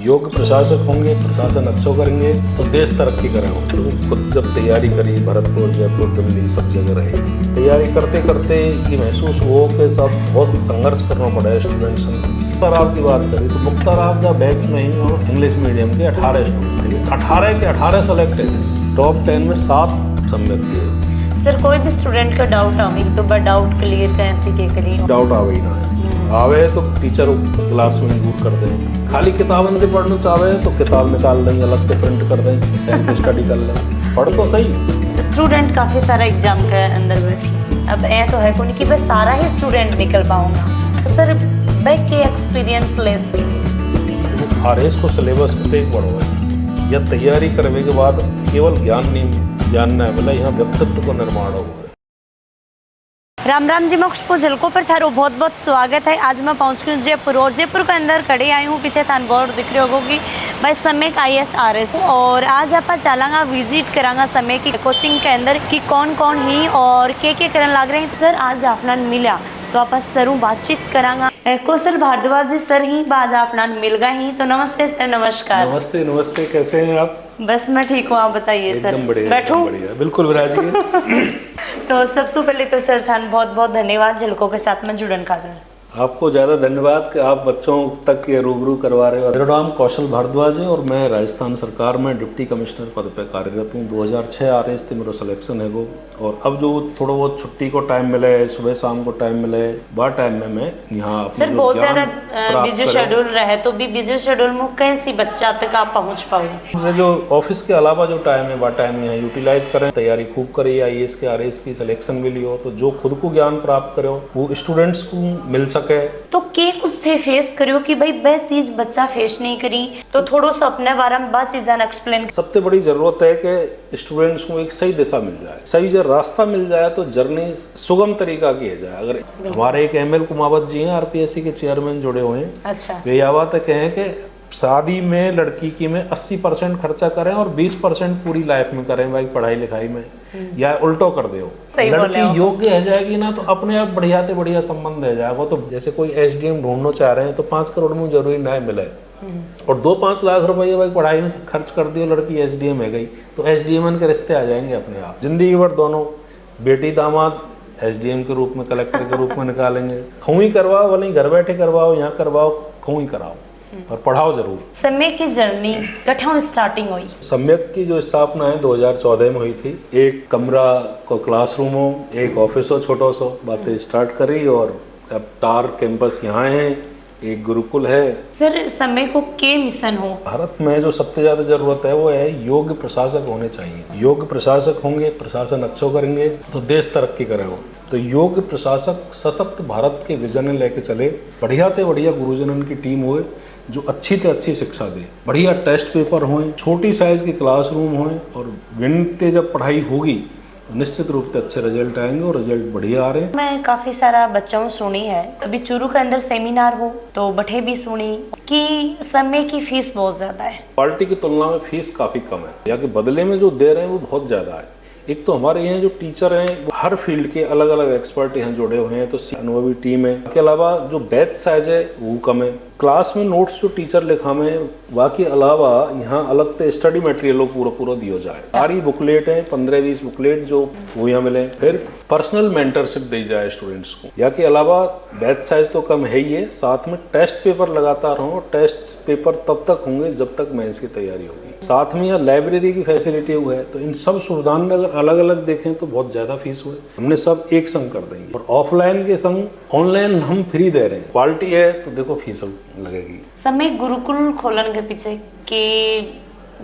योग्य प्रशासक होंगे, प्रशासन अच्छा करेंगे तो देश तरक्की करेगा। तो खुद जब तैयारी करी, भरतपुर, जयपुर, दिल्ली सब जगह रहे, तैयारी करते करते ये महसूस हुआ कि सब बहुत संघर्ष करना पड़ा है स्टूडेंट्स ने। मुख्तार आप की बात करें तो मुख्तार आप का बैच में ही और इंग्लिश मीडियम के 18 स्टूडेंट, 18 के 18 सेलेक्टेड है। टॉप 10 में 7 सम्यक के। सर कोई भी स्टूडेंट का डाउट आवे तो बस डाउट क्लियर कैसे के करी डाउट आवे ही ना है, आवे तो टीचर क्लास में दूर कर दें। खाली किताबन से पढ़ना चाहे तो किताब निकाल देंगे, अलग से प्रिंट कर दें, सेल्फ स्टडी कर लें, पढ़ तो सही। स्टूडेंट काफ़ी सारा एग्जाम के अंदर बैठी, अब ऐ तो है कौन कि बस सारा ही स्टूडेंट निकल पाऊंगा, तो सर बैक के एक्सपीरियंस लेस RS को सिलेबस कितने पढ़ो है या तैयारी करने के बाद केवल ज्ञान नहीं जानना है, बोला यहाँ व्यक्तित्व को निर्माण हो। राम राम जी, मैं खुशबू झलकों पर थारो बहुत बहुत स्वागत है। आज मैं पहुंच गई हूँ जयपुर और जयपुर के अंदर खड़ी आई हूँ। पीछे थान बोर्ड दिख रहे होगा कि भाई सम्यक IAS RS, और आज आप चलांगा विजिट करांगा समय की कोचिंग के अंदर कि कौन कौन ही और के करन लग रहे हैं। सर आज आपना मिला तो आप सरू बातचीत करांगा। कौशल भारद्वाज जी सर ही बाज आपना मिल गए ही, तो नमस्ते सर। नमस्कार। नमस्ते नमस्ते, कैसे हैं आप? बस मैं ठीक हूँ, आप बताइए सर। एकदम बढ़िया, बैठूं? बढ़िया, बिल्कुल विराजिए। तो सबसे पहले तो सर थान बहुत बहुत धन्यवाद झलकों के साथ में जुड़न खातिर। आपको ज़्यादा धन्यवाद कि आप बच्चों तक ये रूबरू करवा रहे हो। मेरा नाम कौशल भारद्वाज है और मैं राजस्थान सरकार में डिप्टी कमिश्नर पद पे कार्यरत हूँ। 2006 RS से मेरा सिलेक्शन है वो, और अब जो थोड़ा बहुत छुट्टी को टाइम मिले, सुबह शाम को टाइम मिले, बार टाइम में मैं यहाँ सर बहुत ज़्यादा बिजी शेड्यूल रहे तो भी बिजी शेड्यूल में कैसी बच्चा तक आप पहुँच पाओगे? जो ऑफिस के अलावा जो टाइम है, वह टाइम यहाँ यूटिलाइज करें, तैयारी खूब करें, IAS के RS की सिलेक्शन भी लियो, तो जो खुद को ज्ञान प्राप्त करो वो स्टूडेंट्स को मिल सके। तो के कुछ थे फेस करियो कि भाई वह चीज बच्चा फेस नहीं करी, तो थोड़ा सा अपने बारे में बात चीज़ एक्सप्लेन। सबसे बड़ी जरूरत है कि स्टूडेंट्स को एक सही दिशा मिल जाए, सही जो रास्ता मिल जाए तो जर्नी सुगम तरीका की है जाए। अगर हमारे एक ML कुमावत जी हैं, RPSC के चेयरमैन जुड़े हुए हैं। अच्छा। वे यह बात कहें कि शादी में लड़की की में 80% खर्चा करें और 20% पूरी लाइफ में करें, भाई पढ़ाई लिखाई में, या उल्टो कर दो। लड़की योग्य है जाएगी ना तो अपने आप बढ़िया से बढ़िया संबंध है जाएगा। तो जैसे कोई SDM ढूंढना चाह रहे हैं तो 5 करोड़ में जरूरी ना मिले, और 2-5 लाख रुपये भाई पढ़ाई में खर्च कर दियो, लड़की SDM है गई तो SDM के रिश्ते आ जाएंगे अपने आप। जिंदगी भर दोनों बेटी दामाद SDM के रूप में, कलेक्टर के रूप में निकालेंगे। खुई करवाओ, वाली घर बैठे करवाओ, यहाँ करवाओ, खुई कराओ और पढ़ाओ जरूर। सम्यक की जर्नी कठों स्टार्टिंग हुई? सम्यक की जो स्थापना है 2014 में हुई थी। एक कमरा को क्लासरूम हो, एक ऑफिस हो, छोटा सा, बातें स्टार्ट करी और अब टार कैंपस यहाँ है, एक गुरुकुल है। सर समय को के मिशन हो? भारत में जो सबसे ज्यादा जरूरत है वो है योग्य प्रशासक होने चाहिए। योग्य प्रशासक होंगे, प्रशासन अच्छा करेंगे तो देश तरक्की करेगा। तो योग्य प्रशासक सशक्त भारत के विजन लेके चले, बढ़िया से बढ़िया गुरुजनन की टीम होए जो अच्छी से अच्छी शिक्षा दे, बढ़िया टेस्ट पेपर होए, छोटी साइज के क्लासरूम होए, और विनते जब पढ़ाई होगी तो निश्चित रूप से अच्छे रिजल्ट आएंगे और रिजल्ट बढ़िया आ रहे हैं। मैं काफी सारा बच्चों सुनी है, अभी चूरू के अंदर सेमिनार हो तो बठे भी सुनी कि समय की फीस बहुत ज्यादा है। क्वालिटी की तुलना में फीस काफी कम है, या कि बदले में जो दे रहे हैं वो बहुत ज्यादा है। एक तो हमारे यहाँ जो टीचर हैं हर फील्ड के अलग अलग एक्सपर्ट यहाँ जुड़े हुए हैं, तो अनुभवी टीम है। इसके अलावा जो बैच साइज है वो कम है। क्लास में नोट्स जो टीचर लिखा में, बाकी अलावा यहाँ अलग से स्टडी मटेरियल पूरा दिया जाए। सारी बुकलेट है, 15-20 बुकलेट जो वो यहाँ मिले। फिर पर्सनल मेंटरशिप दी जाए स्टूडेंट्स को। या के अलावा बैच साइज तो कम है ही है, साथ में टेस्ट पेपर लगातार हों। टेस्ट पेपर तब तक होंगे जब तक मेंस की तैयारी होगी। साथ में यहाँ लाइब्रेरी की फैसिलिटी हुआ है। तो इन सब सुविधाओं में अगर अलग अलग देखें तो बहुत ज्यादा फीस हुए, हमने सब एक संग कर देंगे, और ऑफलाइन के संग ऑनलाइन हम फ्री दे रहे हैं। क्वालिटी है तो देखो फीस लगेगी। समय गुरुकुल खोलन के पीछे के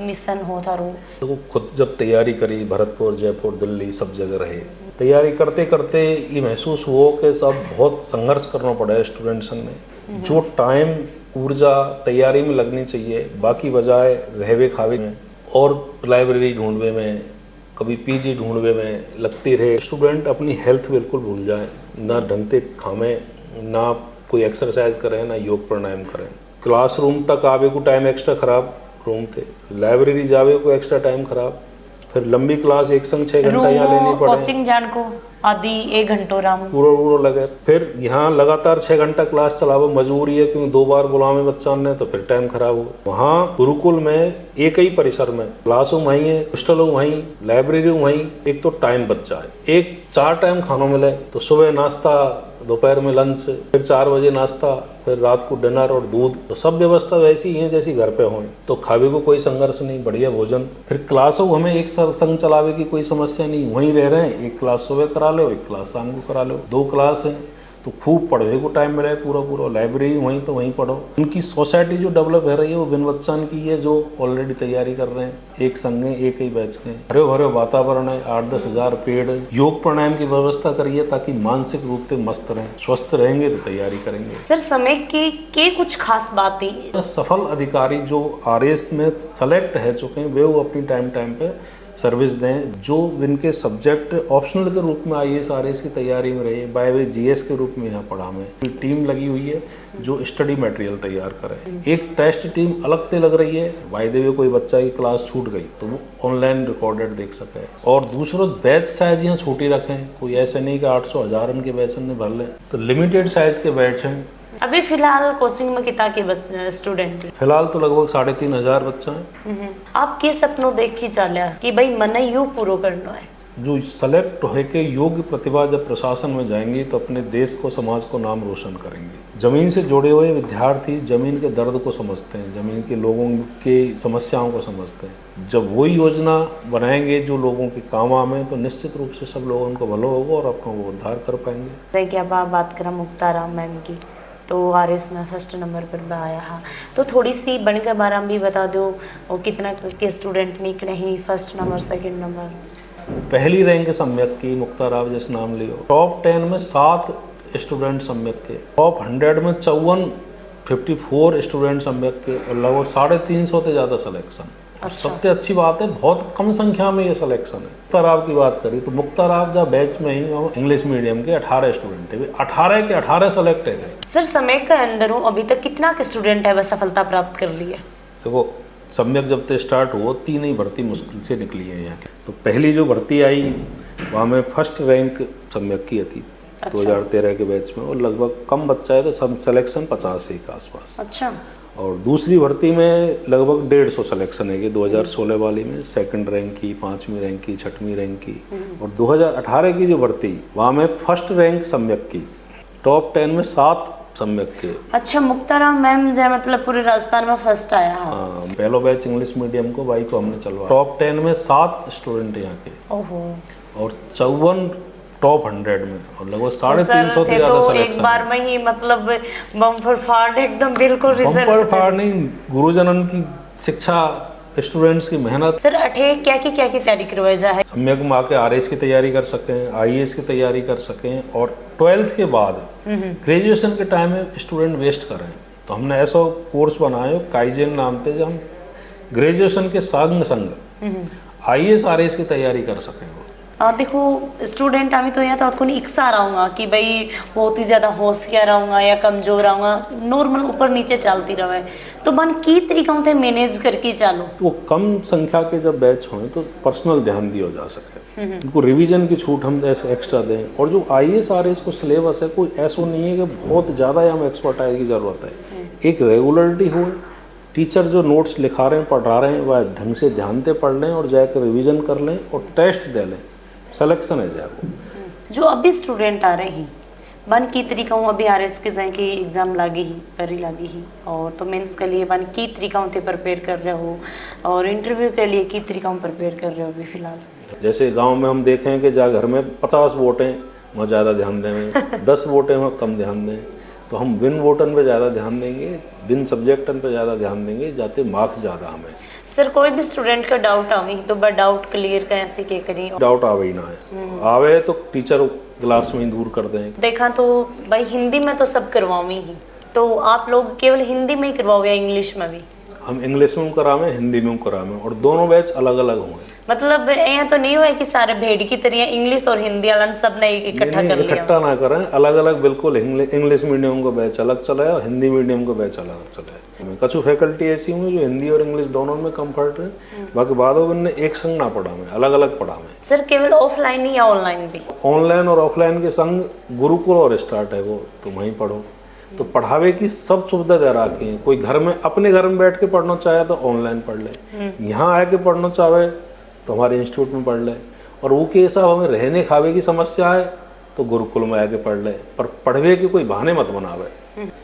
मिशन होता रो? देखो खुद जब तैयारी करी, भरतपुर, जयपुर, दिल्ली सब जगह रहे, तैयारी करते करते ये महसूस हुआ कि सब बहुत संघर्ष करना पड़ा है स्टूडेंट्स ने। जो टाइम ऊर्जा तैयारी में लगनी चाहिए, बाकी बजाय रहवे खावे में और लाइब्रेरी ढूंढवे में, कभी PG ढूंढवे में लगती रहे, स्टूडेंट अपनी हेल्थ बिल्कुल भूल जाए, ना ढंग से खावे, ना कोई एक्सरसाइज करें, ना योग प्राणायाम करें। क्लासरूम तक आवे को टाइम एक्स्ट्रा खराब रूम थे, लाइब्रेरी जावे को एक्स्ट्रा टाइम खराब, फिर लंबी क्लास एक संग 6 घंटा यहाँ लेनी पड़े, कोचिंग जान को आदि 1 घंटो राम पूरा लगे। फिर यहाँ लगातार 6 घंटा क्लास चलावो मजबूरी है, क्योंकि 2 बार बुलावे बच्चा ने तो फिर टाइम खराब हो। वहाँ गुरुकुल में एक ही परिसर में क्लास वहीं है, हॉस्टल वहीं, लाइब्रेरी वहीं, एक तो टाइम बच जाए, एक 4 टाइम खाना मिले, तो सुबह नाश्ता, दोपहर में लंच, फिर 4 बजे नाश्ता, फिर रात को डिनर और दूध, तो सब व्यवस्था वैसी ही है जैसी घर पे हो, तो खावे को कोई संघर्ष नहीं, बढ़िया भोजन। फिर क्लासों हमें एक संग चलावे की कोई समस्या नहीं, वहीं रह रहे हैं, एक क्लास सुबह करा लो, एक क्लास शाम को करा लो, 2 क्लास है तो खूब पढ़ने को टाइम मिले पूरा। लाइब्रेरी वहीं तो वहीं पढ़ो। उनकी सोसाइटी जो डेवलप हो रही है वो बिन बच्चन की है, जो ऑलरेडी तैयारी कर रहे हैं, एक संग है, एक ही बैच के, हरे भरे वातावरण है, 8-10 हज़ार पेड़, योग प्राणायाम की व्यवस्था करिए ताकि मानसिक रूप से मस्त रहें, स्वस्थ रहेंगे तो तैयारी करेंगे। सर समय के कुछ खास बातें सफल अधिकारी जो RAS में सेलेक्ट है चुके हैं वो अपनी टाइम पे सर्विस दें, जो इनके सब्जेक्ट ऑप्शनल के रूप में IAS RAS की तैयारी में रहे, बाय वे GS के रूप में यहाँ पढ़ा में टीम लगी हुई है जो स्टडी मटेरियल तैयार करे। एक टेस्ट टीम अलग से लग रही है, बाय द वे कोई बच्चा की क्लास छूट गई तो वो ऑनलाइन रिकॉर्डेड देख सके। और दूसरा बैच साइज यहाँ छोटी रखें, कोई ऐसे नहीं कि 800-1000 इनके बैच ने भर लें, तो लिमिटेड साइज के बैच हैं। अभी फिलहाल कोचिंग में कितना के स्टूडेंट है? फिलहाल तो लगभग 3500 बच्चा है। आप के सपनों देख के चलिया कि भाई मन यू पूरा करना है? जो सेलेक्ट होके योग्य प्रतिभा जब प्रशासन में जाएंगी तो अपने देश को, समाज को नाम रोशन करेंगे। जमीन से जुड़े हुए विद्यार्थी जमीन के दर्द को समझते हैं, जमीन के लोगों की समस्याओं को समझते हैं। जब वही योजना बनाएंगे जो लोगों के काम आवे तो निश्चित रूप से सब लोगों को भला होगा और अपना वो उद्धार कर पाएंगे। देखिए अब आप बात करें मुक्ताराम मैम की, तो RAS में फर्स्ट नंबर पर मैं आया हाँ, तो थोड़ी सी बन के बारे में भी बता दो और कितना के स्टूडेंट निकले ही फर्स्ट नंबर सेकंड नंबर? पहली रैंक सम्यक की मुक्ताराम जैसे नाम लियो, टॉप 10 में 7 स्टूडेंट सम्यक के, टॉप 100 में 54 स्टूडेंट सम्यक के और लगभग 350 से ज़्यादा सिलेक्शन। अच्छा। सबसे अच्छी बात है बहुत कम संख्या में ये सिलेक्शन है। मुक्ताराम की बात करी तो मुक्ताराम जब बैच में ही इंग्लिश मीडियम के 18 स्टूडेंट है, 18 के 18 सेलेक्ट है। सर समय के अंदर हूँ अभी तक कितना के स्टूडेंट है वह सफलता प्राप्त कर ली है? देखो सम्यक जब से स्टार्ट हुआ 3 ही भर्ती मुश्किल से निकली है यहाँ की। तो पहली जो भर्ती आई वहाँ में फर्स्ट रैंक सम्यक की थी। अच्छा। 2013 के बैच में, और लगभग कम बच्चा है तो सब सिलेक्शन 50 के आसपास। अच्छा। और दूसरी भर्ती में लगभग 150 सिलेक्शन है कि 2016 वाली में सेकंड रैंक की, 5वीं रैंक की, 6वीं रैंक की। और 2018 की जो भर्ती वहाँ में फर्स्ट रैंक सम्यक की, टॉप 10 में 7 सम्यक के। अच्छा, मुक्ताराम मैम जो मतलब पूरे राजस्थान में फर्स्ट आया? हाँ, पहलो बैच इंग्लिश मीडियम को भाई को हमने चलवा। टॉप 10 में 7 स्टूडेंट यहाँ के। ओहो। और 54 टॉप 100 में, और लगभग 350 से ज्यादा सिलेक्शन। एक बार में ही मतलब बम्पर फाड़ एकदम बिल्कुल रिजल्ट। बम्पर फाड़ नहीं, गुरुजनन की शिक्षा, स्टूडेंट्स की मेहनत। सर अठे क्या की तैयारी करवाई जाए? सम्यक में आके RAS की तैयारी कर सकें, IAS की तैयारी कर सकें, और 12th के बाद ग्रेजुएशन के टाइम में स्टूडेंट वेस्ट करें तो हमने ऐसा कोर्स बनाया काइजेन नाम से, जब हम ग्रेजुएशन के संग IAS RAS की तैयारी कर सकें। देखो स्टूडेंट अभी तो यहाँ तो आपको नहीं इक्सा रहूँगा कि भाई बहुत ही ज़्यादा होशियार रहूँगा या कमज़ोर रहूँगा, नॉर्मल ऊपर नीचे चलती रहे, तो मन की तरीकों से मैनेज करके चालो। वो कम संख्या के जब बैच हों तो पर्सनल ध्यान दिया जा सके, उनको रिवीजन की छूट हम ऐसे एक्स्ट्रा दें। और जो IAS RAS को सिलेबस है कोई ऐसा नहीं है कि बहुत ज़्यादा हम एक्सपर्टाइज की ज़रूरत है। एक रेगुलरिटी हो, टीचर जो नोट्स लिखा रहे हैं, पढ़ा रहे हैं, वह ढंग से ध्यान से पढ़ लें और जाकर रिवीजन कर लें और टेस्ट दे लें, सिलेक्शन है जाए। जो अभी स्टूडेंट आ रहे हैं बन की तरीका अभी RAS के जाए कि एग्ज़ाम लागे ही परी लागी ही, और तो मेंस के लिए बन की तरीका से प्रिपेयर कर रहे हो और इंटरव्यू के लिए की तरीका प्रिपेयर कर रहे हो अभी फिलहाल? जैसे गांव में हम देखें कि जहाँ घर में 50 वोट हैं वहाँ ज़्यादा ध्यान दें, 10 वोट हैं वहाँ कम ध्यान दें, तो हम बिन वोटन पे ज़्यादा ध्यान देंगे, बिन सब्जेक्टन पे ज़्यादा ध्यान देंगे, जाते मार्क्स ज़्यादा हमें। सर कोई भी स्टूडेंट का डाउट आवे तो बस डाउट क्लियर कैसे के करें? डाउट आवे ही ना है, आवे तो टीचर क्लास में ही दूर कर दें। देखा तो भाई हिंदी में तो सब करवाओ ही, तो आप लोग केवल हिंदी में ही करवाओ या इंग्लिश में भी? हम इंग्लिश में करावें, हिंदी में करावें, और दोनों बैच अलग अलग होंगे। मतलब यहाँ तो नहीं हुआ है कि सारे भेड़ की तरह इंग्लिश और हिंदी वाला सब ने इकट्ठा कर लिया? इकट्ठा ना करें, अलग अलग बिल्कुल। इंग्लिश मीडियम का बैच अलग चला है और हिंदी मीडियम का बैच अलग चला है। कछु फैकल्टी ऐसी हुई जो हिंदी और इंग्लिश दोनों में कम्फर्ट है, बाकी बादों ने एक संग ना पढ़ा में, अलग अलग पढ़ा में। सर केवल ऑफलाइन ही या ऑनलाइन भी? ऑनलाइन और ऑफलाइन के संग गुरुकुल और स्टार्ट है, वो तुम वहीं पढ़ो। तो पढ़ावे की सब सुविधा दे रखी है। कोई घर में अपने घर में बैठ के पढ़ना चाहे तो ऑनलाइन पढ़ ले, यहाँ आके पढ़ना चाहे तो हमारे इंस्टीट्यूट में पढ़ ले, और वो के हिसाब हमें रहने खावे की समस्या है तो गुरुकुल में आके पढ़ ले। पर पढ़वे के कोई बहाने मत बनावे।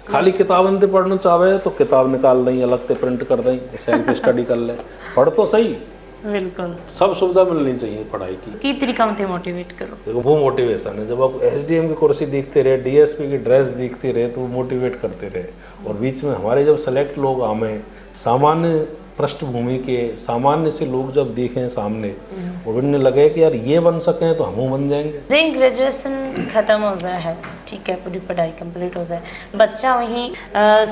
खाली किताबन से पढ़ना चाहे तो किताब निकाल दें, अलग से प्रिंट कर दें, सेल्फ स्टडी कर ले, पढ़ तो सही। बिल्कुल सब सुविधा मिलनी चाहिए पढ़ाई की तरीका में मोटिवेट करो। देखो वो मोटिवेशन है, जब आप एसडीएम की कुर्सी देखते रहे, डीएसपी की ड्रेस देखते रहे तो वो मोटिवेट करते रहे। और बीच में हमारे जब सेलेक्ट लोग आए, सामान्य पृष्ठभूमि के सामान्य से लोग जब देखें सामने, और उन्हें लगे कि यार ये बन सकें तो हम बन जाएंगे। जी ग्रेजुएशन खत्म हो जाए है, ठीक है, पूरी पढ़ाई कंप्लीट हो जाए, बच्चा वहीं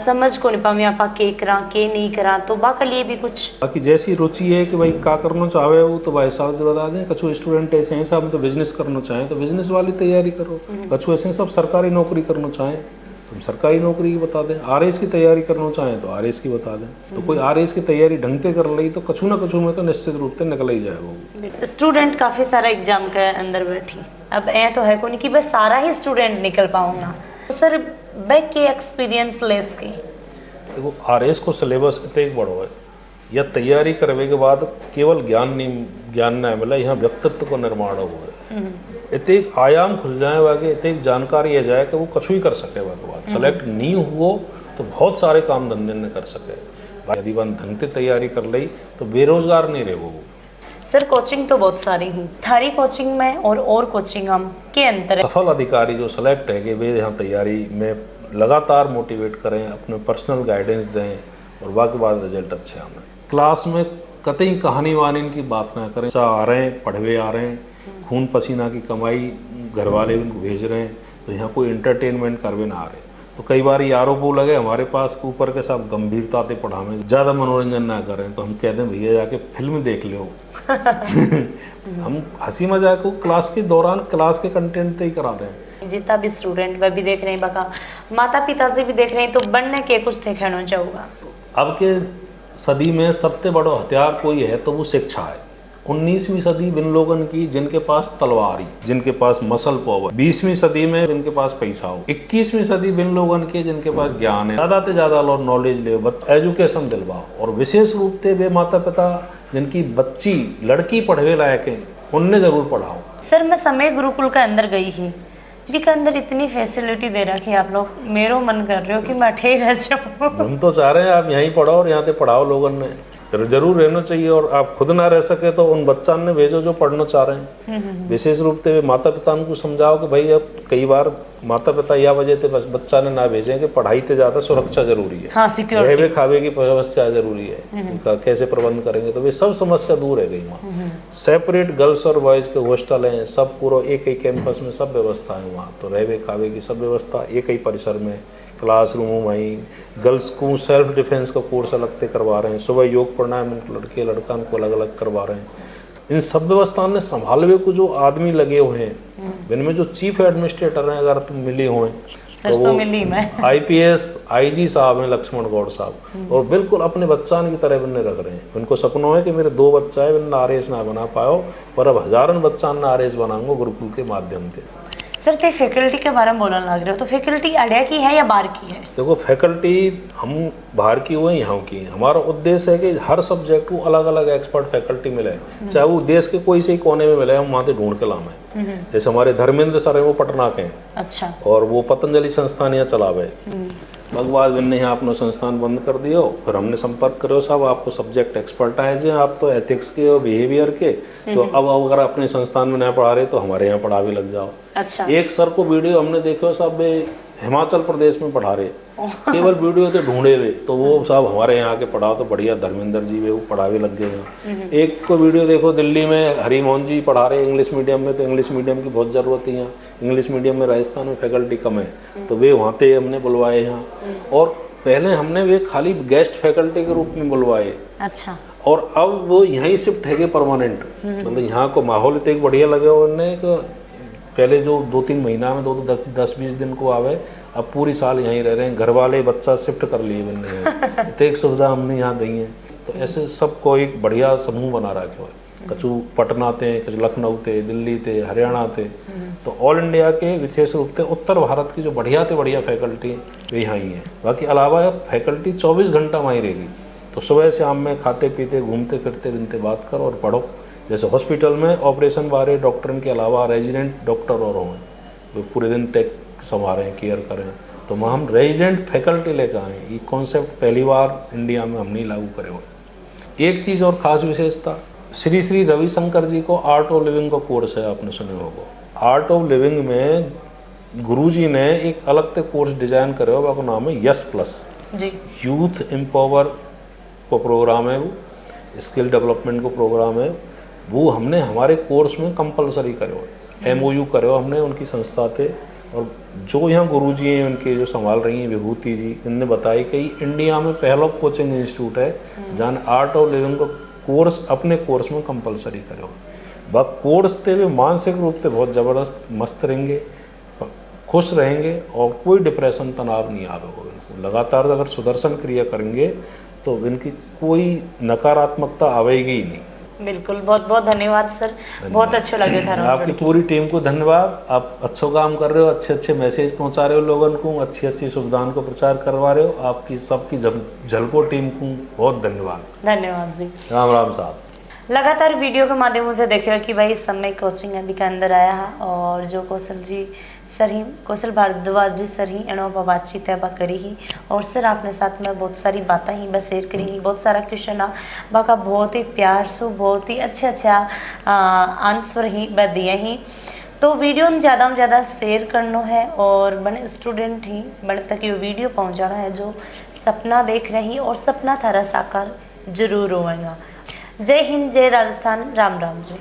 समझ को नहीं पावे आप के करा के नहीं करा, तो बाका लिए भी कुछ बाकी जैसी रुचि है कि भाई क्या करना चाहे वो तो भाई साहब बता दें। कछु स्टूडेंट ऐसे हैं साहब तो बिजनेस करना चाहें तो बिजनेस वाली तैयारी करो, कछु ऐसे सब सरकारी नौकरी करना चाहें तुम सरकारी नौकरी की बता दें, आरएस की तैयारी करना चाहें तो आरएस की बता दें। तो कोई आरएस की तैयारी ढंग से कर ली तो कछु ना कछु में तो निश्चित रूप से निकल ही जाएगा। स्टूडेंट काफ़ी सारा एग्जाम के अंदर बैठी, अब ऐ तो है कोई कि बस सारा ही स्टूडेंट निकल पाऊंगा, तो सर बैक के एक्सपीरियंस लेस की देखो आरएस को सिलेबस इतने बड़ो है, या तैयारी करने के बाद केवल ज्ञान नहीं मिला, यहाँ व्यक्तित्व को निर्माण हुआ है। इतने आयाम खुल जाए वाके, इतने जानकारी आ जाए कि वो कछु ही कर सके। वाके बाद सेलेक्ट नहीं हुआ तो बहुत सारे काम धंधे न कर सके। यदि वन ढंग से तैयारी कर ली तो बेरोजगार नहीं रहे वो। सर कोचिंग तो बहुत सारी ही, थारी कोचिंग में और कोचिंग हम के अंतर है? सफल अधिकारी जो सेलेक्ट है कि वे यहाँ तैयारी में लगातार मोटिवेट करें, अपने पर्सनल गाइडेंस दें, और बाकी बाद रिजल्ट अच्छे आए। क्लास में कतई कहानी वानी की बात ना करें, आ रहे हैं पढ़वे आ रहे हैं, खून पसीना की कमाई घर वाले उनको भेज रहे हैं, तो यहाँ कोई एंटरटेनमेंट करवे ना आ रहे। तो कई बार ये आरोप लगे हमारे पास के ऊपर के साथ गंभीरता से पढ़ावें, ज़्यादा मनोरंजन ना करें, तो हम कह दें भैया जाके फिल्म देख लो। हम हंसी मजाक को क्लास के दौरान क्लास के कंटेंट से ही करा दें। जितना भी स्टूडेंट वह भी देख रहे हैं, बका माता पिता से भी देख रहे हैं, तो बनने के कुछ दिखाना चाहूँगा। अब के सदी में सबसे बड़ा हथियार कोई है तो वो शिक्षा है। 19वीं सदी बिन लोगन की जिनके पास तलवारी, जिनके पास मसल पावर, 20वीं सदी में जिनके पास पैसा हो, 21वीं सदी बिन लोगन के जिनके पास ज्ञान है, ज़्यादा से ज़्यादा लोग नॉलेज ले, एजुकेशन दिलवाओ। और विशेष रूप से वे माता पिता जिनकी बच्ची लड़की पढ़वे लायक है उनने जरूर पढ़ाओ। सर मैं समय गुरुकुल के अंदर गई ही, के अंदर इतनी फैसिलिटी दे रखी है आप लोग, मेरा मन कर रहे हो कि मैं अठे रह जाऊँ। हम तो चाह रहे हैं आप यहीं पढ़ाओ और यहाँ पे पढ़ाओ लोगों ने, जरूर रहना चाहिए। और आप खुद ना रह सके तो उन बच्चा ने भेजो जो पढ़ना चाह रहे हैं। विशेष रूप से माता पिता को समझाओ कि भाई अब कई बार माता पिता यह वजह से बस बच्चा ने ना भेजें कि पढ़ाई से ज्यादा सुरक्षा जरूरी है, हाँ, रहने खावे की समस्या जरूरी है, कैसे प्रबंध करेंगे, तो वे सब समस्या दूर है गई वहाँ। सेपरेट गर्ल्स और बॉयज के हॉस्टल हैं, सब पूरा एक ही कैंपस में सब व्यवस्था है वहाँ, तो रहने खावे की सब व्यवस्था एक ही परिसर में, क्लासरूम वहीं। गर्ल्स को सेल्फ डिफेंस का कोर्स अलग से करवा रहे हैं, सुबह योग प्राणायाम लड़के लड़का को अलग अलग करवा रहे हैं। इन सब व्यवस्थाओं ने संभालवे को जो आदमी लगे हुए हैं, इनमें जो चीफ एडमिनिस्ट्रेटर हैं अगर तुम मिले हुए तो वो IPS IG साहब हैं, लक्ष्मण गौड़ साहब, और बिल्कुल अपने बच्चान की तरह बनने रख रहे हैं। उनको सपनों है कि मेरे 2 बच्चा है, मैंने आरएस ना बना पाओ, पर अब हजारों बच्चा आरएस बनाऊंगा गुरुकुल के माध्यम से। सर ते फैकल्टी के बारे में बोलने लग रहे हो, तो फैकल्टी अड़िया की है या बाहर की है? देखो फैकल्टी हम बाहर की हुए यहाँ की, हमारा उद्देश्य है कि हर सब्जेक्ट को अलग अलग एक्सपर्ट फैकल्टी मिले, चाहे वो देश के कोई से ही कोने में मिले, हम वहाँ से ढूंढ के लाएं। जैसे हमारे धर्मेंद्र सर है वो पटना के हैं, अच्छा, और वो पतंजलि संस्थान यहाँ चलावे। भगवान ने यहाँ अपना संस्थान बंद कर दियो, फिर हमने संपर्क करो साहब आपको सब्जेक्ट एक्सपर्ट आए जो आप तो एथिक्स के और बिहेवियर के, तो अब अगर अपने संस्थान में नहीं पढ़ा रहे तो हमारे यहाँ पढ़ा भी लग जाओ। अच्छा, एक सर को वीडियो हमने देखो साहब हिमाचल प्रदेश में पढ़ा रहे, केवल वीडियो तो ढूंढे हुए, तो वो साहब हमारे यहाँ के पढ़ाओ तो बढ़िया धर्मेंद्र जी वे वो पढ़ावे लग गए। एक को वीडियो देखो दिल्ली में हरिमोहन जी पढ़ा रहे इंग्लिश मीडियम में, तो इंग्लिश मीडियम की बहुत ज़रूरत है यहाँ। इंग्लिश मीडियम में राजस्थान में फैकल्टी कम है, तो वे वहाँ से हमने बुलवाए यहाँ। और पहले हमने वे खाली गेस्ट फैकल्टी के रूप में बुलवाए, अच्छा, और अब वो यहीं शिफ्ट है परमानेंट। मतलब यहाँ को माहौल इतने बढ़िया लगे उन्हें कि पहले जो 2-3 महीना में 10-20 दिन को आवे, अब पूरी साल यहीं रह रहे हैं। घर वाले बच्चा शिफ्ट कर लिए बनने इतने एक सुविधा हमने यहाँ दी है। तो ऐसे सबको एक बढ़िया समूह बना रखे हुए, कछु पटना थे, कछु लखनऊ थे, दिल्ली थे, हरियाणा थे। तो ऑल इंडिया के विशेष रूप से उत्तर भारत की जो बढ़िया से बढ़िया फैकल्टी वे यहाँ ही है। बाकी अलावा फैकल्टी 24 घंटा वहीं रहेगी। तो सुबह शाम में खाते पीते घूमते फिरते बिनते बात करो और पढ़ो। जैसे हॉस्पिटल में ऑपरेशन वाले डॉक्टर के अलावा रेजिडेंट डॉक्टर और हों, वो पूरे दिन टेक संभालें, केयर करें। तो वहाँ हम रेजिडेंट फैकल्टी लेकर आए। ये कॉन्सेप्ट पहली बार इंडिया में हमने लागू करे हुए। एक चीज़ और ख़ास विशेषता, श्री श्री रविशंकर जी को आर्ट ऑफ लिविंग का कोर्स है, आपने सुने होगा। आर्ट ऑफ लिविंग में गुरुजी ने एक अलग से कोर्स डिजाइन करे हुआ, उसका नाम है यस प्लस जी। यूथ एम्पावर को प्रोग्राम है, वो स्किल डेवलपमेंट को प्रोग्राम है। वो हमने हमारे कोर्स में कंपलसरी करे हुए, MOU करे हुए हमने उनकी संस्था थे। और जो यहाँ गुरुजी हैं उनके जो संभाल रही हैं विभूति जी, इनने बताई कि इंडिया में पहला कोचिंग इंस्टीट्यूट है जहाँ आर्ट ऑफ लिविंग को कोर्स अपने कोर्स में कंपलसरी करो। बस कोर्स ते वे मानसिक रूप से बहुत ज़बरदस्त मस्त रहेंगे, खुश रहेंगे और कोई डिप्रेशन तनाव नहीं आवेगा। लगातार अगर सुदर्शन क्रिया करेंगे तो इनकी कोई नकारात्मकता आवेगी ही नहीं। बिल्कुल, बहुत बहुत धन्यवाद सर, बहुत अच्छा लगे था। आपकी पूरी टीम को धन्यवाद। आप अच्छा काम कर रहे हो, अच्छे अच्छे मैसेज पहुंचा रहे हो लोगों को, अच्छी अच्छी सुविधाओं को प्रचार करवा रहे हो। आपकी सबकी झलको टीम को बहुत धन्यवाद। धन्यवाद जी। राम राम साहब। लगातार वीडियो के माध्यम से देखिए कि भाई इस समय कोचिंग अभी के अंदर आया है, और जो कौशल जी सर ही, कौशल भारद्वाज जी सर ही एणो बातचीत है करी ही, और सर आपने साथ में बहुत सारी बातें ही बस शेयर करी ही, बहुत सारा क्वेश्चन आ बाका बहुत ही प्यार से बहुत ही अच्छा आंसर ही ब दिए ही। तो वीडियो में ज़्यादा शेयर करना है और बने स्टूडेंट ही बने तक ये वीडियो पहुंचाना है जो सपना देख रहे हैं, और सपना थारा साकार जरूर होएगा। जय हिंद, जय राजस्थान, राम राम जी।